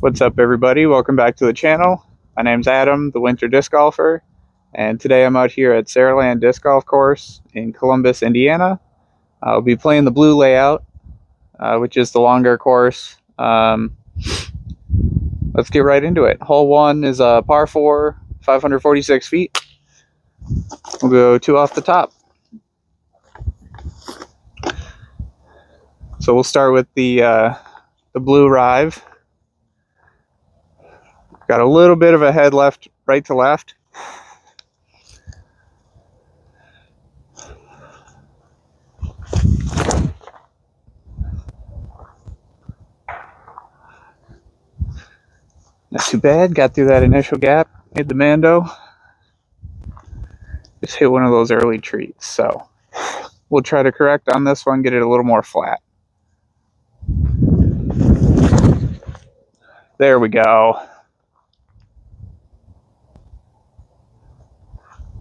What's up, everybody? Welcome back to the channel. My name's Adam, the Winter Disc Golfer, and today I'm out here at Ceraland Disc Golf Course in Columbus, Indiana. I'll be playing the blue layout, which is the longer course. Let's get right into it. Hole 1 is a par 4, 546 feet. We'll go 2 off the top. So we'll start with the blue rive. Got a little bit of a head left, right to left. Not too bad. Got through that initial gap. Made the Mando. Just hit one of those early trees. So we'll try to correct on this one, get it a little more flat. There we go.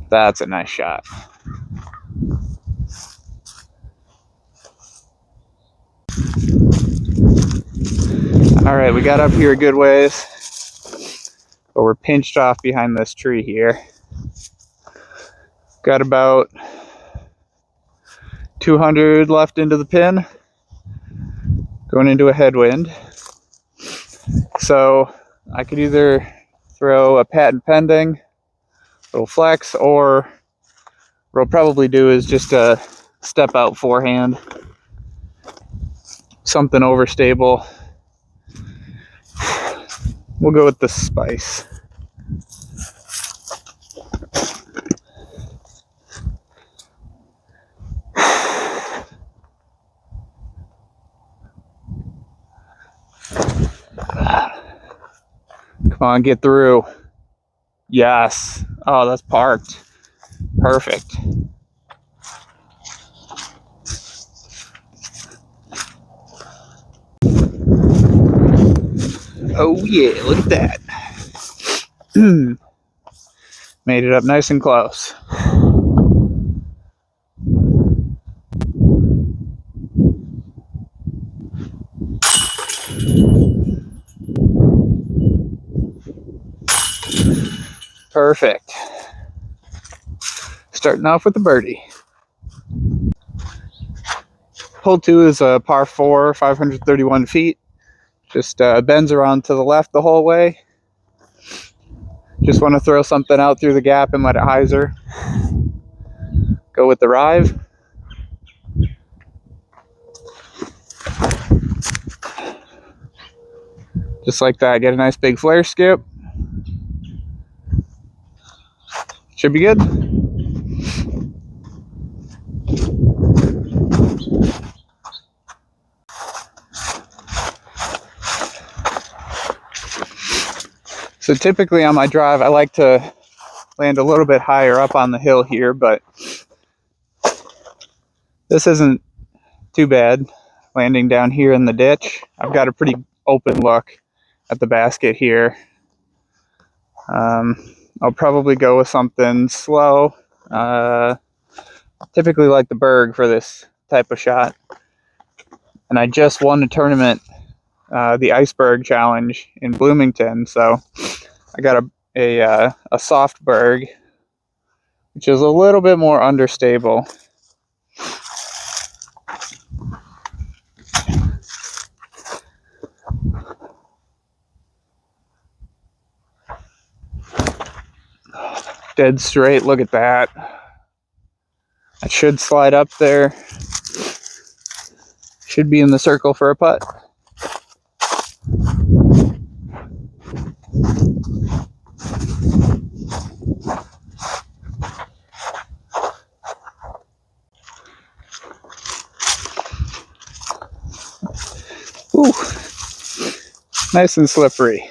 That's a nice shot. All right, we got up here a good ways, but we're pinched off behind this tree here. Got about 200 left into the pin, going into a headwind. So I could either throw a patent pending, little flex, or what I'll probably do is just a step out forehand, something overstable. We'll go with the spice. Come on, get through. Yes. Oh, that's parked. Perfect. Oh yeah, look at that. Made it up nice and close. Perfect. Starting off with a birdie. Hole 2 is a par 4, 531 feet. Just bends around to the left the whole way. Just want to throw something out through the gap and let it hyzer. Go with the rive. Just like that, get a nice big flare skip. Should be good. So typically on my drive, I like to land a little bit higher up on the hill here, but this isn't too bad. Landing down here in the ditch, I've got a pretty open look at the basket here. I'll probably go with something slow. Typically like the Berg for this type of shot. And I just won a tournament, the Iceberg Challenge in Bloomington, so I got a soft Berg, which is a little bit more understable. Dead straight, look at that. I should slide up there. Should be in the circle for a putt. Ooh, nice and slippery.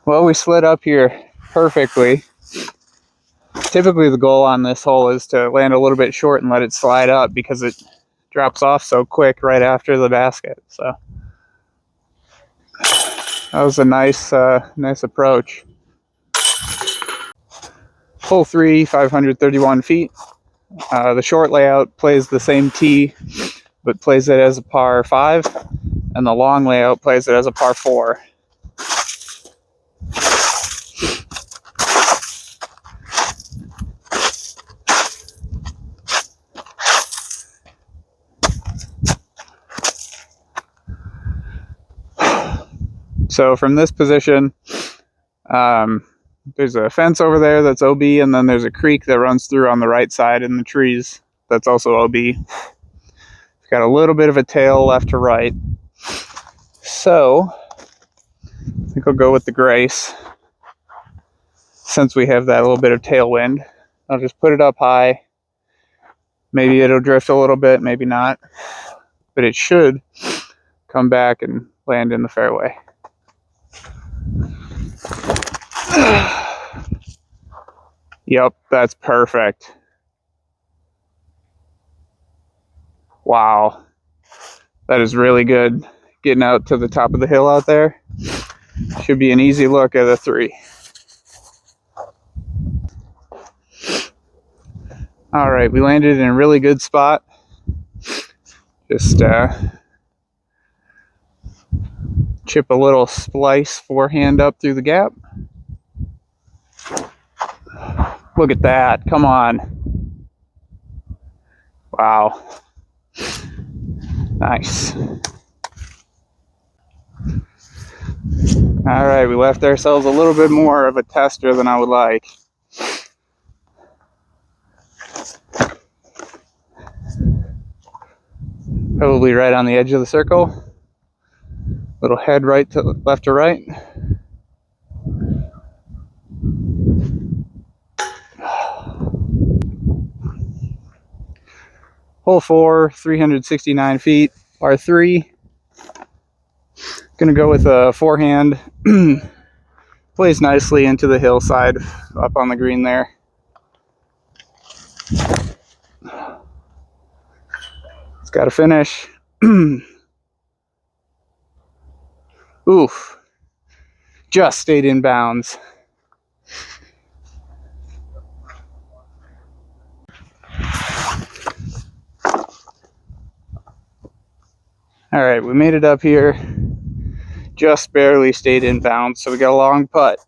Well, we slid up here perfectly. Typically the goal on this hole is to land a little bit short and let it slide up because it drops off so quick right after the basket. So that was a nice approach. Hole 3, 531 feet. The short layout plays the same tee but plays it as a par 5, and the long layout plays it as a par 4. So from this position, there's a fence over there that's OB, and then there's a creek that runs through on the right side in the trees that's also OB. It's got a little bit of a tail left to right. So I think I'll go with the Grace. Since we have that little bit of tailwind, I'll just put it up high. Maybe it'll drift a little bit, maybe not, but it should come back and land in the fairway. Yep, that's perfect. Wow, that is really good. Getting out to the top of the hill out there should be an easy look at a 3. All right, we landed in a really good spot. Just chip a little splice forehand up through the gap. Look at that, come on. Wow. Nice. All right, we left ourselves a little bit more of a tester than I would like. Probably right on the edge of the circle. Little head right to left to right. Hole 4, 369 feet, par 3. Gonna go with a forehand. Plays nicely into the hillside up on the green there. It's got to finish. Oof. Just stayed in bounds. All right, we made it up here. Just barely stayed in bounds, so we got a long putt.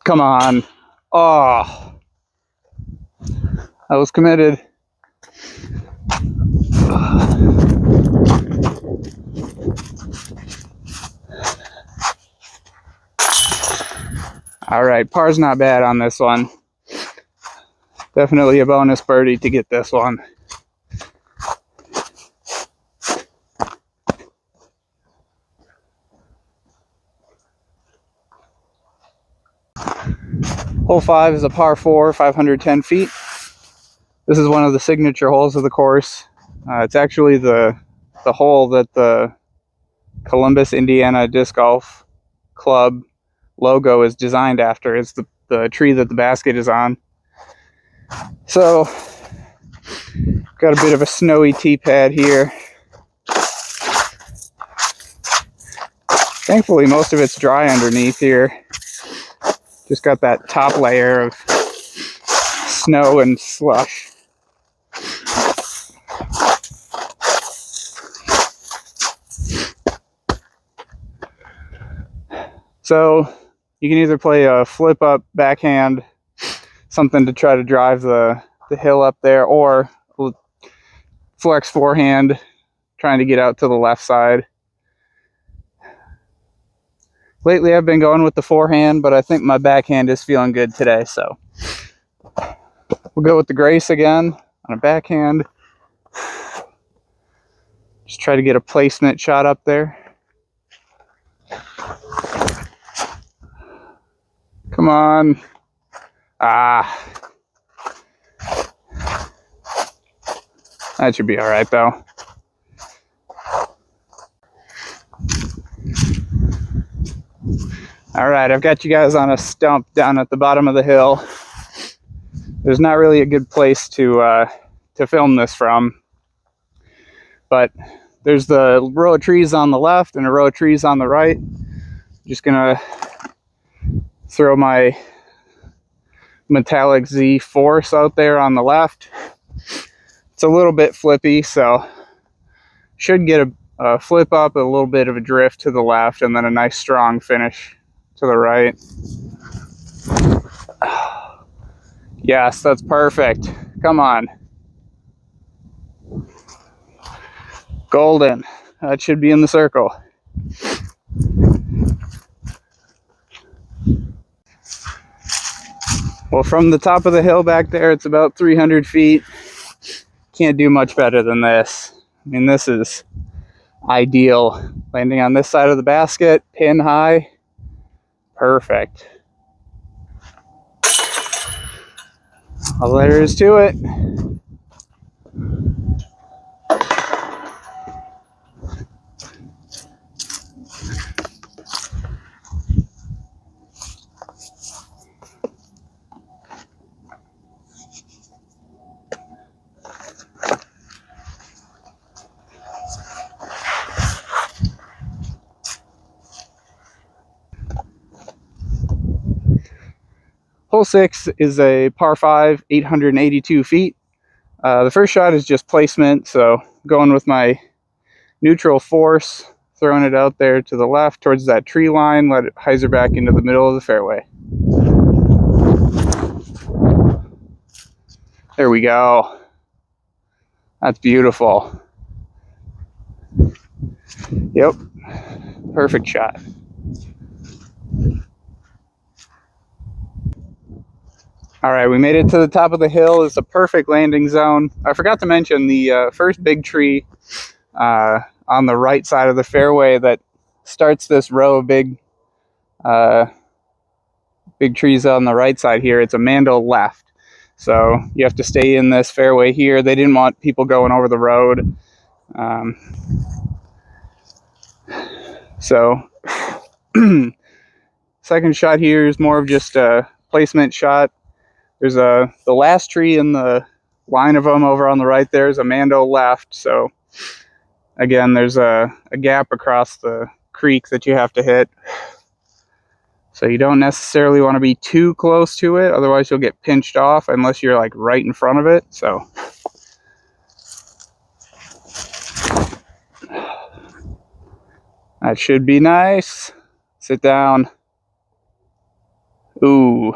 Come on. Oh, I was committed. All right, par's not bad on this one. Definitely a bonus birdie to get this one. Hole 5 is a par 4, 510 feet. This is one of the signature holes of the course. It's actually the hole that the Columbus, Indiana Disc Golf Club logo is designed after. It's the tree that the basket is on. So, got a bit of a snowy tee pad here. Thankfully, most of it's dry underneath here. Just got that top layer of snow and slush. So you can either play a flip up backhand, something to try to drive the hill up there, or flex forehand, trying to get out to the left side. Lately I've been going with the forehand, but I think my backhand is feeling good today, so we'll go with the Grace again on a backhand. Just try to get a placement shot up there. Come on. Ah. That should be all right, though. All right, I've got you guys on a stump down at the bottom of the hill. There's not really a good place to film this from, but there's the row of trees on the left and a row of trees on the right. Just gonna throw my metallic Z Force out there on the left. It's a little bit flippy, so should get a flip up, a little bit of a drift to the left, and then a nice strong finish to the right. Yes, that's perfect. Come on. Golden. That should be in the circle. Well, from the top of the hill back there, it's about 300 feet. Can't do much better than this. I mean, this is ideal. Landing on this side of the basket, pin high. Perfect. All there is to it. Hole 6 is a par 5, 882 feet. The first shot is just placement, so going with my neutral force, throwing it out there to the left towards that tree line, let it hyzer back into the middle of the fairway. There we go. That's beautiful. Yep, perfect shot. All right, we made it to the top of the hill. It's a perfect landing zone. I forgot to mention the first big tree on the right side of the fairway that starts this row of big trees on the right side here. It's a Mando left. So you have to stay in this fairway here. They didn't want people going over the road. So second shot here is more of just a placement shot. There's the last tree in the line of them over on the right there is a Mando left. So again, there's a gap across the creek that you have to hit. So you don't necessarily want to be too close to it, otherwise you'll get pinched off unless you're like right in front of it. So that should be nice. Sit down. Ooh,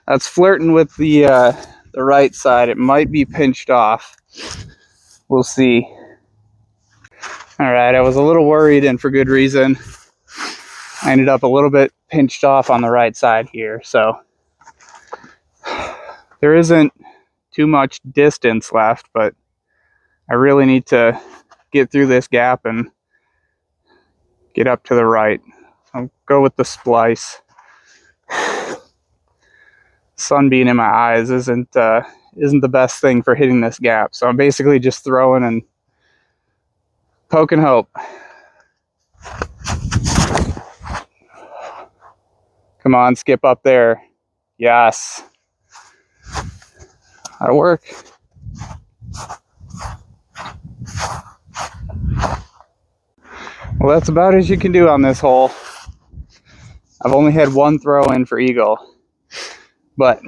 that's flirting with the right side. It might be pinched off. We'll see. All right, I was a little worried, and for good reason. I ended up a little bit pinched off on the right side here, so there isn't too much distance left, but I really need to get through this gap and get up to the right. I'll go with the splice. Sun being in my eyes isn't the best thing for hitting this gap, so I'm basically just throwing and poking hope. Come on, skip up there. Yes. That'll work. Well, that's about as you can do on this hole. I've only had one throw in for eagle, but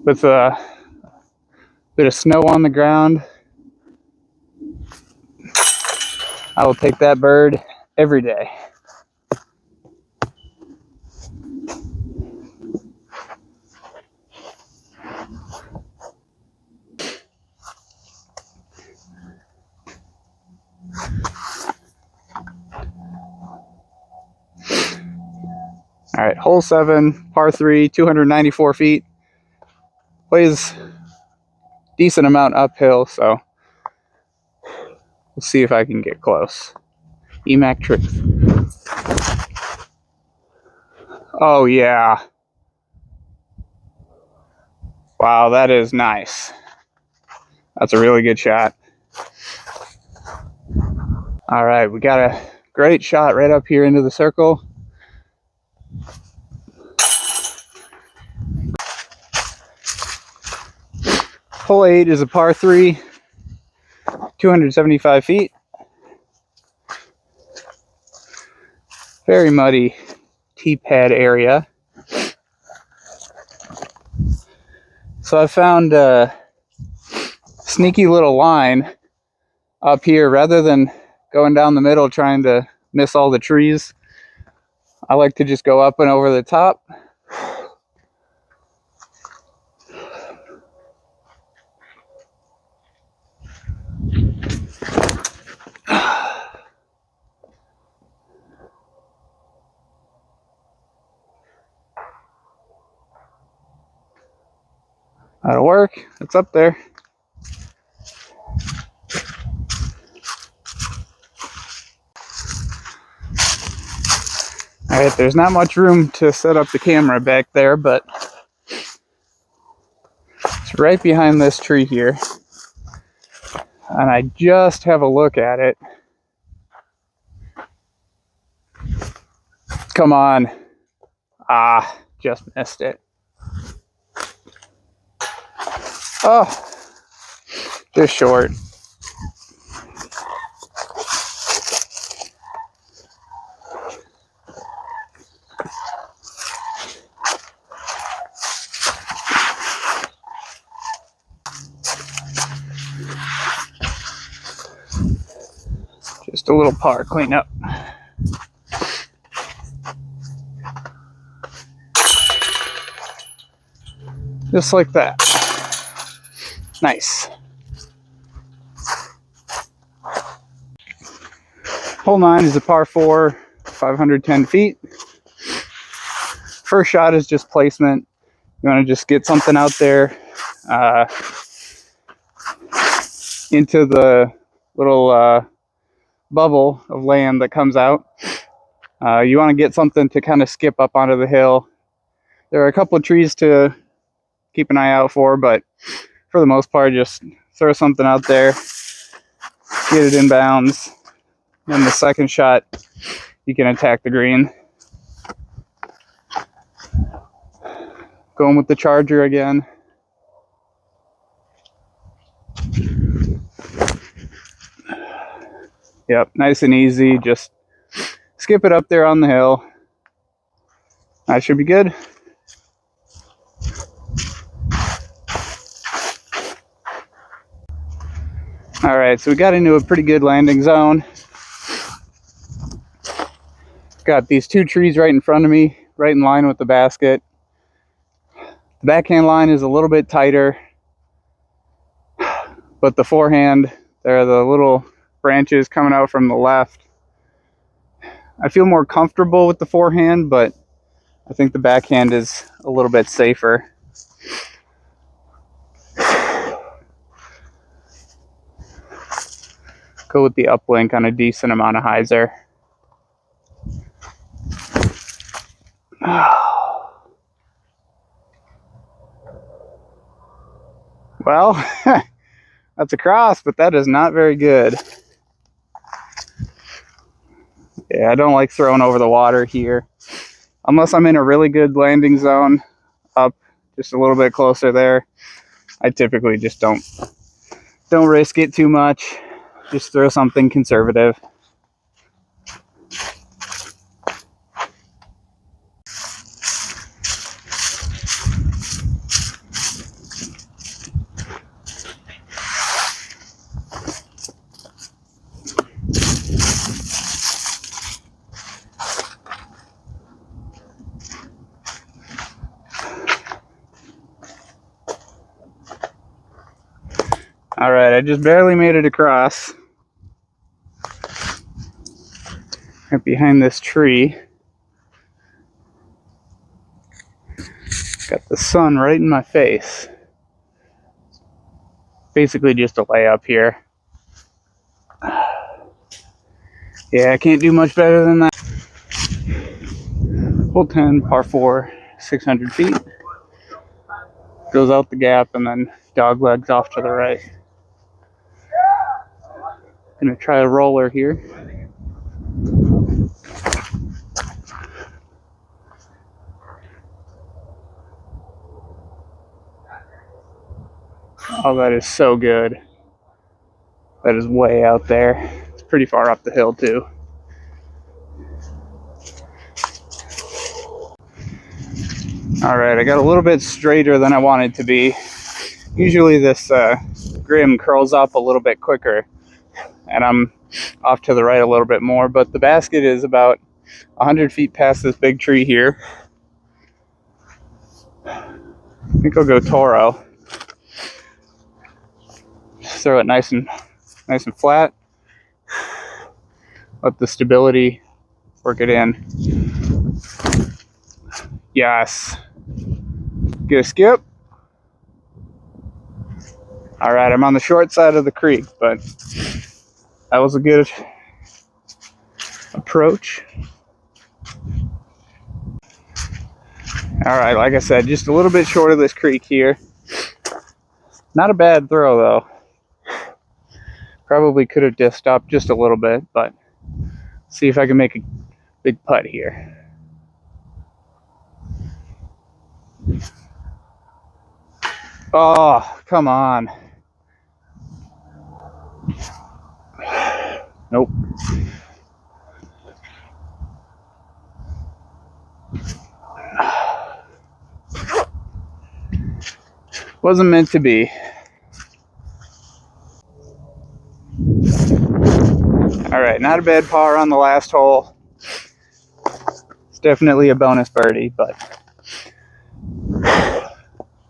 with a bit of snow on the ground, I will take that bird every day. All right, hole 7, par 3, 294 feet. Plays decent amount uphill, so we'll see if I can get close. EMAC truth. Oh yeah. Wow, that is nice. That's a really good shot. All right, we got a great shot right up here into the circle. Hole 8 is a par 3, 275 feet. very muddy T-pad area. So I found a sneaky little line up here. Rather than going down the middle trying to miss all the trees, I like to just go up and over the top. That'll work. It's up there. Alright, there's not much room to set up the camera back there, but it's right behind this tree here. And I just have a look at it. Come on. Ah, just missed it. Oh, just short. Just a little par cleanup. Just like that. Nice. Hole 9 is a par 4, 510 feet. First shot is just placement. You want to just get something out there into the little bubble of land that comes out. You want to get something to kind of skip up onto the hill. There are a couple of trees to keep an eye out for, but for the most part, just throw something out there, get it in bounds. Then the second shot, you can attack the green. Going with the Charger again. Yep, nice and easy. Just skip it up there on the hill. That should be good. All right, so we got into a pretty good landing zone. Got these two trees right in front of me, right in line with the basket. The backhand line is a little bit tighter, but the forehand, there are the little branches coming out from the left. I feel more comfortable with the forehand, but I think the backhand is a little bit safer. Go with the uplink on a decent amount of hyzer. Well, that's a cross, but that is not very good. Yeah, I don't like throwing over the water here. Unless I'm in a really good landing zone up just a little bit closer there, I typically just don't risk it too much. Just throw something conservative. All right, I just barely made it across. Right behind this tree. Got the sun right in my face. Basically just a layup here. Yeah, I can't do much better than that. Hole 10, par 4, 600 feet. Goes out the gap and then dog legs off to the right. Gonna try a roller here. Oh, that is so good. That is way out there. It's pretty far up the hill too. Alright, I got a little bit straighter than I wanted to be. Usually this grim curls up a little bit quicker, and I'm off to the right a little bit more, but the basket is about 100 feet past this big tree here. I think I'll go Toro. Just throw it nice and flat. Let the stability work it in. Yes. Get a skip. All right, I'm on the short side of the creek, but that was a good approach. All right, like I said, just a little bit short of this creek here. Not a bad throw though. Probably could have disced up just a little bit, but see if I can make a big putt here. Oh, come on. Nope. Wasn't meant to be. All right, not a bad par on the last hole. It's definitely a bonus birdie, but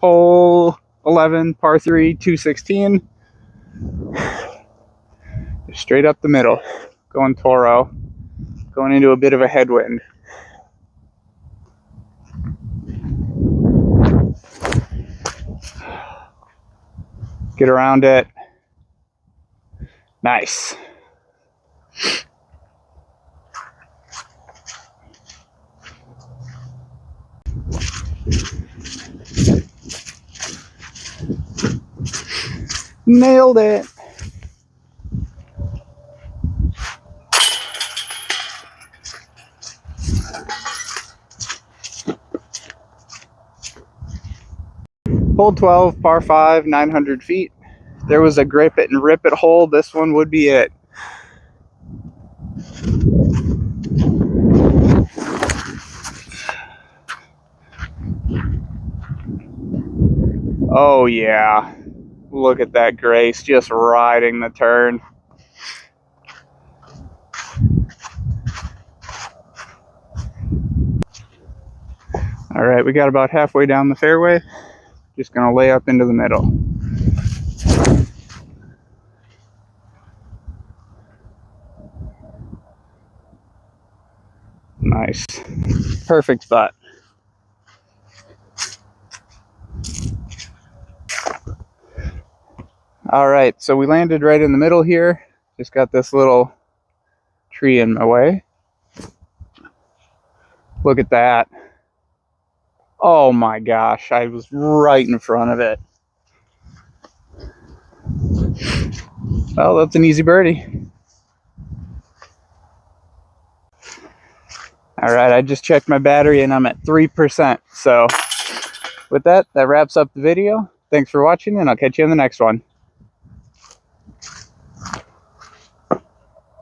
hole 11, par 3, 216. Just straight up the middle. Going Toro. Going into a bit of a headwind. Get around it. Nice. Nailed it. Hole 12, par 5, 900 feet. If there was a grip it and rip it hole, this one would be it. Oh yeah. Look at that grace, just riding the turn. All right, we got about halfway down the fairway. Just gonna lay up into the middle. Nice. Perfect spot. All right, so we landed right in the middle here. Just got this little tree in my way. Look at that. Oh my gosh, I was right in front of it. Well, that's an easy birdie. All right, I just checked my battery and I'm at 3%. So with that, that wraps up the video. Thanks for watching, and I'll catch you in the next one.